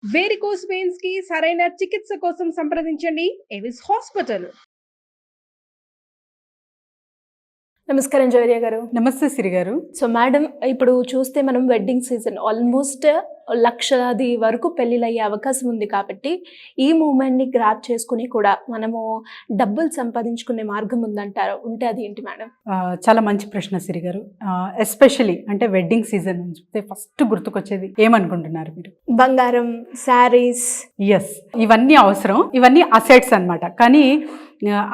Varicose veins కి సరైన చికిత్స కోసం సంప్రదించండి ఎవిస్ హాస్పిటల్. నమస్కారం జయర్య గారు. నమస్తే సిరి గారు. సో మేడం, ఇప్పుడు చూస్తే మనం వెడ్డింగ్ సీజన్ ఆల్మోస్ట్ లక్షలాది వరకు పెళ్ళిళ్ళు అయ్యే అవకాశం ఉంది కాబట్టి ఈ మూమెంట్ని గ్రాప్ చేసుకుని కూడా మనము డబ్బులు సంపాదించుకునే మార్గం ఉందంటారు, ఉంటే అది ఏంటి మేడం? చాలా మంచి ప్రశ్న సిరి గారు. ఎస్పెషలీ అంటే వెడ్డింగ్ సీజన్ అని చెప్తే ఫస్ట్ గుర్తుకొచ్చేది ఏమనుకుంటున్నారు మీరు? బంగారం, శారీస్. ఎస్, ఇవన్నీ అవసరం, ఇవన్నీ అసెట్స్ అన్నమాట. కానీ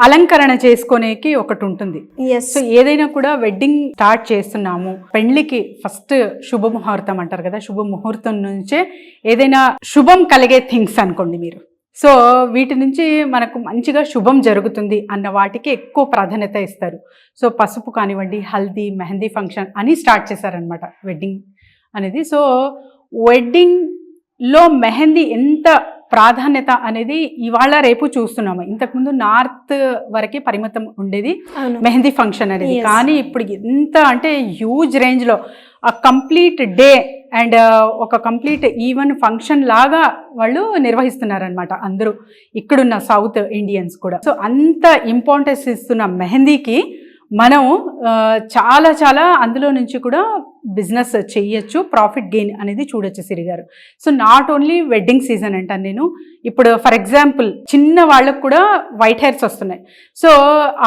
అలంకరణ చేసుకునేకి ఒకటి ఉంటుంది. సో ఏదైనా కూడా వెడ్డింగ్ స్టార్ట్ చేస్తున్నాము, పెళ్లికి ఫస్ట్ శుభముహూర్తం అంటారు కదా, శుభముహూర్తం నుంచే ఏదైనా శుభం కలిగే థింగ్స్ అనుకోండి మీరు. సో వీటి నుంచి మనకు మంచిగా శుభం జరుగుతుంది అన్న వాటికి ఎక్కువ ప్రాధాన్యత ఇస్తారు. సో పసుపు కానివ్వండి, హల్దీ, మెహందీ ఫంక్షన్ అని స్టార్ట్ చేశారనమాట వెడ్డింగ్ అనేది. సో వెడ్డింగ్లో మెహందీ ఎంత ప్రాధాన్యత అనేది ఇవాళ రేపు చూస్తున్నాము. ఇంతకుముందు నార్త్ వరకే పరిమితం ఉండేది మెహందీ ఫంక్షన్ అనేది. కానీ ఇప్పుడు ఎంత అంటే హ్యూజ్ రేంజ్లో ఆ కంప్లీట్ డే అండ్ ఒక కంప్లీట్ ఈవెన్ ఫంక్షన్ లాగా వాళ్ళు నిర్వహిస్తున్నారనమాట అందరూ, ఇక్కడున్న సౌత్ ఇండియన్స్ కూడా. సో అంత ఇంపార్టెన్స్ ఇస్తున్న మెహందీకి మనం చాలా చాలా అందులో నుంచి కూడా బిజినెస్ చేయొచ్చు, ప్రాఫిట్ గెయిన్ అనేది చూడొచ్చు సిరి గారు. So not only wedding season అంటాను నేను. ఇప్పుడు ఫర్ ఎగ్జాంపుల్ చిన్న వాళ్ళకు కూడా వైట్ హెయిర్స్ వస్తున్నాయి. సో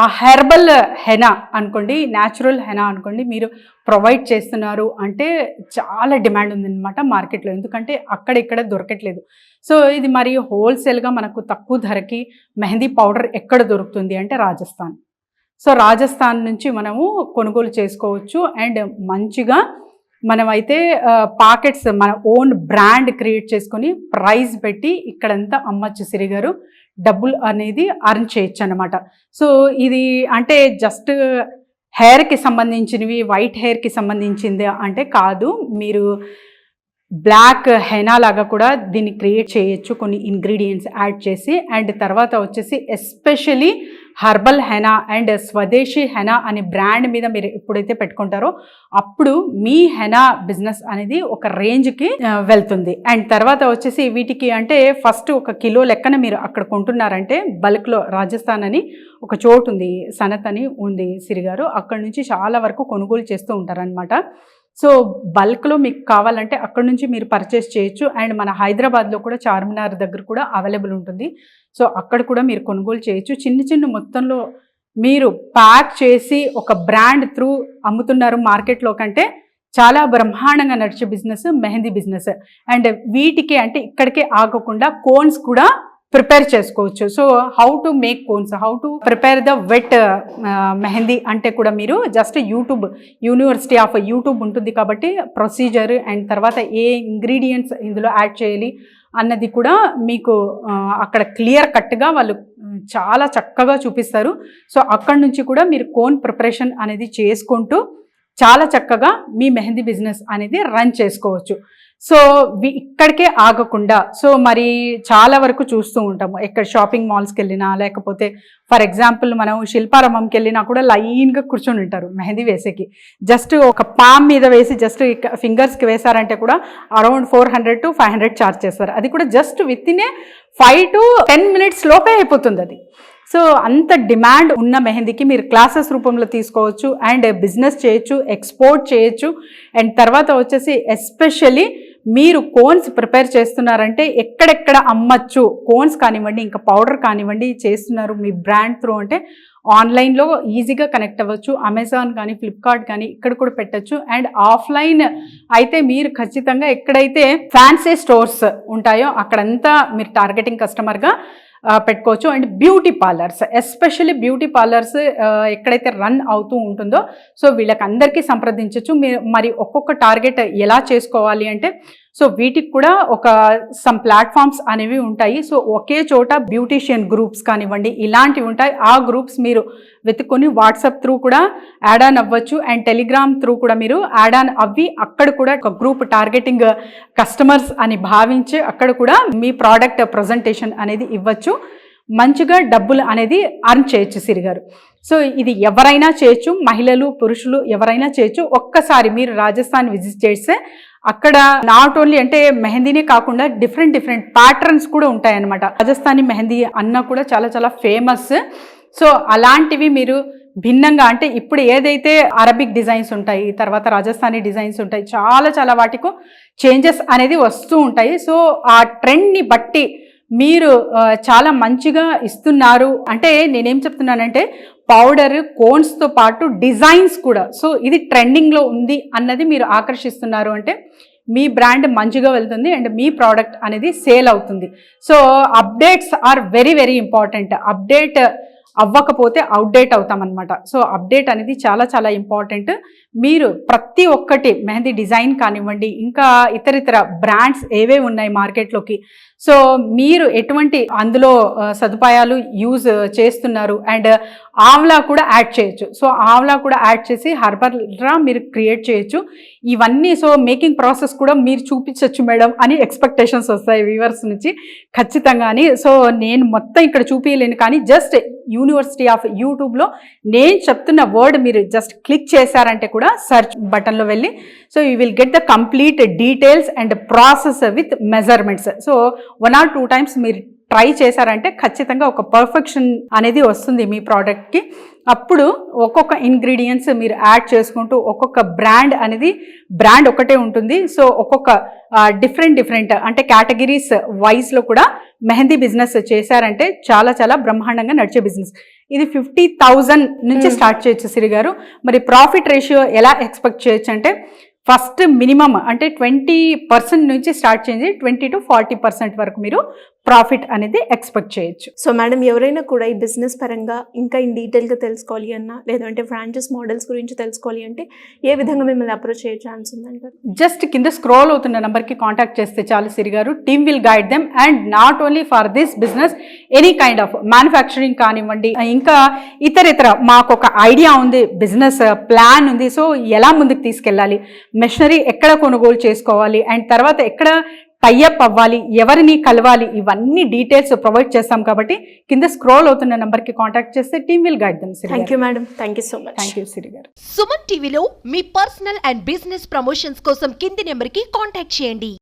ఆ హెర్బల్ హెనా అనుకోండి, న్యాచురల్ హెనా అనుకోండి, మీరు ప్రొవైడ్ చేస్తున్నారు అంటే చాలా డిమాండ్ ఉందన్నమాట మార్కెట్లో. ఎందుకంటే అక్కడ ఇక్కడ దొరకట్లేదు. సో ఇది మరి హోల్సేల్గా మనకు తక్కువ ధరకి మెహందీ పౌడర్ ఎక్కడ దొరుకుతుంది అంటే రాజస్థాన్. సో రాజస్థాన్ నుంచి మనము కొనుగోలు చేసుకోవచ్చు. అండ్ మంచిగా మనమైతే పాకెట్స్ మన ఓన్ బ్రాండ్ క్రియేట్ చేసుకొని ప్రైస్ పెట్టి ఇక్కడంతా అమ్మచ్చు సిరి గారు, డబ్బులు అనేది అర్న్ చేయొచ్చు అనమాట. సో ఇది అంటే జస్ట్ హెయిర్కి సంబంధించినవి, వైట్ హెయిర్కి సంబంధించింది అంటే కాదు. మీరు బ్లాక్ హెనా లాగా కూడా దీన్ని క్రియేట్ చేయొచ్చు కొన్ని ఇంగ్రీడియంట్స్ యాడ్ చేసి. అండ్ తర్వాత వచ్చేసి ఎస్పెషలీ హర్బల్ హెనా అండ్ స్వదేశీ హెనా అనే బ్రాండ్ మీద మీరు ఎప్పుడైతే పెట్టుకుంటారో అప్పుడు మీ హెనా బిజినెస్ అనేది ఒక రేంజ్కి వెళ్తుంది. అండ్ తర్వాత వచ్చేసి వీటికి అంటే ఫస్ట్ 1 కిలో లెక్కన మీరు అక్కడ కొంటున్నారంటే బల్క్లో రాజస్థాన్ అని ఒక చోటు ఉంది, సనత్ అని ఉంది సిరిగారు, అక్కడ నుంచి చాలా వరకు కొనుగోలు చేస్తూ ఉంటారనమాట. సో బల్క్లో మీకు కావాలంటే అక్కడ నుంచి మీరు పర్చేస్ చేయొచ్చు. అండ్ మన హైదరాబాద్లో కూడా చార్మినార్ దగ్గర కూడా అవైలబుల్ ఉంటుంది. సో అక్కడ కూడా మీరు కొనుగోలు చేయొచ్చు. చిన్న చిన్న మొత్తంలో మీరు ప్యాక్ చేసి ఒక బ్రాండ్ త్రూ అమ్ముతున్నారు మార్కెట్లో కంటే చాలా బ్రహ్మాండంగా నడిచే బిజినెస్ మెహందీ బిజినెస్. అండ్ వీటికి అంటే ఇక్కడికే ఆగకుండా కోన్స్ కూడా ప్రిపేర్ చేసుకోవచ్చు. So how to make cones, how to prepare the wet mehndi అంటే కూడా మీరు జస్ట్ యూనివర్సిటీ ఆఫ్ యూట్యూబ్ ఉంటుంది కాబట్టి ప్రొసీజర్ అండ్ తర్వాత ఏ ఇంగ్రీడియంట్స్ ఇందులో యాడ్ చేయాలి అన్నది కూడా మీకు అక్కడ క్లియర్ కట్గా వాళ్ళు చాలా చక్కగా చూపిస్తారు. సో అక్కడ నుంచి కూడా మీరు కోన్ ప్రిపరేషన్ అనేది చేసుకుంటూ చాలా చక్కగా మీ మెహందీ బిజినెస్ అనేది రన్ చేసుకోవచ్చు. సో ఇక్కడికే ఆగకుండా సో మరి చాలా వరకు చూస్తూ ఉంటాము, ఎక్కడ షాపింగ్ మాల్స్కి వెళ్ళినా లేకపోతే ఫర్ ఎగ్జాంపుల్ మనం శిల్పారామంకి వెళ్ళినా కూడా లైన్గా కూర్చొని ఉంటారు మెహందీ వేసేకి. జస్ట్ ఒక పామ్ మీద వేసి జస్ట్ ఫింగర్స్కి వేశారంటే కూడా అరౌండ్ 400 to 500 ఛార్జ్ చేస్తారు. అది కూడా just with in 5 to 10 minutes లోపే అయిపోతుంది అది. సో అంత డిమాండ్ ఉన్న మెహందీకి మీరు క్లాసెస్ రూపంలో తీసుకోవచ్చు అండ్ బిజినెస్ చేయొచ్చు, ఎక్స్పోర్ట్ చేయొచ్చు. అండ్ తర్వాత వచ్చేసి ఎస్పెషల్లీ మీరు కోన్స్ ప్రిపేర్ చేస్తున్నారంటే ఎక్కడెక్కడ అమ్మచ్చు, కోన్స్ కానివ్వండి ఇంకా పౌడర్ కానివ్వండి చేస్తున్నారు మీ బ్రాండ్ త్రూ అంటే ఆన్లైన్లో ఈజీగా కనెక్ట్ అవ్వచ్చు. అమెజాన్ కానీ ఫ్లిప్కార్ట్ కానీ ఇక్కడ కూడా పెట్టచ్చు. అండ్ ఆఫ్లైన్ అయితే మీరు ఖచ్చితంగా ఎక్కడైతే ఫ్యాన్సీ స్టోర్స్ ఉంటాయో అక్కడంతా మీరు టార్గెటింగ్ కస్టమర్గా పెట్టుకోవచ్చు. And beauty parlours, especially beauty parlours ఎక్కడైతే రన్ అవుతూ ఉంటుందో సో వీళ్ళకి అందరికీ సంప్రదించవచ్చు. మరి ఒక్కొక్క టార్గెట్ ఎలా చేసుకోవాలి అంటే సో వీటికి కూడా ఒక సమ్ ప్లాట్ఫామ్స్ అనేవి ఉంటాయి. సో ఒకే చోట బ్యూటీషియన్ గ్రూప్స్ కానివ్వండి ఇలాంటివి ఉంటాయి. ఆ గ్రూప్స్ మీరు వెతుక్కొని వాట్సాప్ త్రూ కూడా యాడ్ ఆన్ అవ్వచ్చు. అండ్ టెలిగ్రామ్ త్రూ కూడా మీరు యాడ్ ఆన్ అవ్వి అక్కడ కూడా ఒక గ్రూప్ టార్గెటింగ్ కస్టమర్స్ అని భావించి అక్కడ కూడా మీ ప్రోడక్ట్ ప్రజెంటేషన్ అనేది ఇవ్వచ్చు. మంచిగా డబ్బులు అనేది అర్న్ చేయొచ్చు సిరి గారు. సో ఇది ఎవరైనా చేయొచ్చు, మహిళలు పురుషులు ఎవరైనా చేయొచ్చు. ఒక్కసారి మీరు రాజస్థాన్ విజిట్ చేస్తే అక్కడ నాట్ ఓన్లీ అంటే మెహందీనే కాకుండా డిఫరెంట్ ప్యాటర్న్స్ కూడా ఉంటాయన్నమాట. రాజస్థానీ మెహందీ అన్న కూడా చాలా చాలా ఫేమస్. సో అలాంటివి మీరు భిన్నంగా అంటే ఇప్పుడు ఏదైతే అరబిక్ డిజైన్స్ ఉంటాయి, తర్వాత రాజస్థానీ డిజైన్స్ ఉంటాయి, చాలా వాటికి చేంజెస్ అనేది వస్తూ ఉంటాయి. సో ఆ ట్రెండ్ని బట్టి మీరు చాలా మంచిగా ఇస్తున్నారు. అంటే నేనేం చెప్తున్నానంటే పౌడర్ కోన్స్తో పాటు డిజైన్స్ కూడా, సో ఇది ట్రెండింగ్లో ఉంది అన్నది మీరు ఆకర్షిస్తున్నారు అంటే మీ బ్రాండ్ మంచిగా వెళ్తుంది అండ్ మీ ప్రోడక్ట్ అనేది సేల్ అవుతుంది. So updates are very important. Update అవ్వకపోతే అవుట్డేట్ అవుతామన్నమాట. సో అప్డేట్ అనేది చాలా ఇంపార్టెంట్. మీరు ప్రతి ఒక్కటి మెహందీ డిజైన్ కానివ్వండి, ఇంకా ఇతర బ్రాండ్స్ ఏవే ఉన్నాయి మార్కెట్లోకి, సో మీరు ఎటువంటి అందులో సదుపాయాలు యూజ్ చేస్తున్నారు. అండ్ ఆమ్లా కూడా యాడ్ చేయొచ్చు. సో ఆమ్లా కూడా యాడ్ చేసి హర్బల్ రా మీరు క్రియేట్ చేయొచ్చు. ఇవన్నీ సో మేకింగ్ ప్రాసెస్ కూడా మీరు చూపించవచ్చు మేడం అని ఎక్స్పెక్టేషన్స్ వస్తాయి వ్యూవర్స్ నుంచి ఖచ్చితంగాని. సో నేను మొత్తం ఇక్కడ చూపించలేను, కానీ జస్ట్ యూనివర్సిటీ ఆఫ్ యూట్యూబ్లో నేను చెప్తున్న వర్డ్ మీరు జస్ట్ క్లిక్ చేశారంటే కూడా సెర్చ్ బటన్లో వెళ్ళి so you will get the complete details and process with measurements. So 1 or 2 times మీరు ట్రై చేశారంటే ఖచ్చితంగా ఒక పర్ఫెక్షన్ అనేది వస్తుంది మీ ప్రోడక్ట్కి. అప్పుడు ఒక్కొక్క ఇంగ్రీడియంట్స్ మీరు యాడ్ చేసుకుంటూ ఒక్కొక్క బ్రాండ్ అనేది బ్రాండ్ ఒకటే ఉంటుంది. సో ఒక్కొక్క డిఫరెంట్ అంటే కేటగిరీస్ వైజ్లో కూడా మెహందీ బిజినెస్ చేశారంటే చాలా బ్రహ్మాండంగా నడిచే బిజినెస్. ఇది 50,000 నుంచి స్టార్ట్ చేయొచ్చు సిరి గారు. మరి ప్రాఫిట్ రేషియో ఎలా ఎక్స్పెక్ట్ చేయొచ్చు అంటే ఫస్ట్ మినిమం అంటే 20% నుంచి స్టార్ట్ చేసి 20 to 40% వరకు మీరు ప్రాఫిట్ అనేది ఎక్స్పెక్ట్ చేయొచ్చు. సో మేడం ఎవరైనా కూడా ఈ బిజినెస్ పరంగా ఇంకా ఇన్ డీటెయిల్గా తెలుసుకోవాలి అన్నా, లేదంటే ఫ్రాంచైజ్ మోడల్స్ గురించి తెలుసుకోవాలి అంటే ఏ విధంగా మిమ్మల్ని అప్రోచ్ అయ్యే ఛాన్స్ ఉందంటారు? జస్ట్ కింద స్క్రోల్ అవుతున్న నెంబర్కి కాంటాక్ట్ చేస్తే చాలు సిరి గారు. Team will guide them and not only for this business, any kind of manufacturing కానివ్వండి, ఇంకా ఇతర మాకు ఒక ఐడియా ఉంది, బిజినెస్ ప్లాన్ ఉంది. సో ఎలా ముందుకు తీసుకెళ్ళాలి, మెషినరీ ఎక్కడ కొనుగోలు చేసుకోవాలి, అండ్ తర్వాత ఎక్కడ టైఅప్ అవ్వాలి, ఎవరిని కలవాలి, ఇవన్నీ డీటెయిల్స్ ప్రొవైడ్ చేస్తాం. కాబట్టి కింద స్క్రోల్ అవుతున్న నెంబర్కి కాంటాక్ట్ చేస్తే team will guide them. Thank you madam, thank you so much. Thank you Siri garu. Suman టీవీలో మీ పర్సనల్ అండ్ బిజినెస్ ప్రమోషన్స్ కోసం కింది నెంబర్కి కాంటాక్ట్ చేయండి.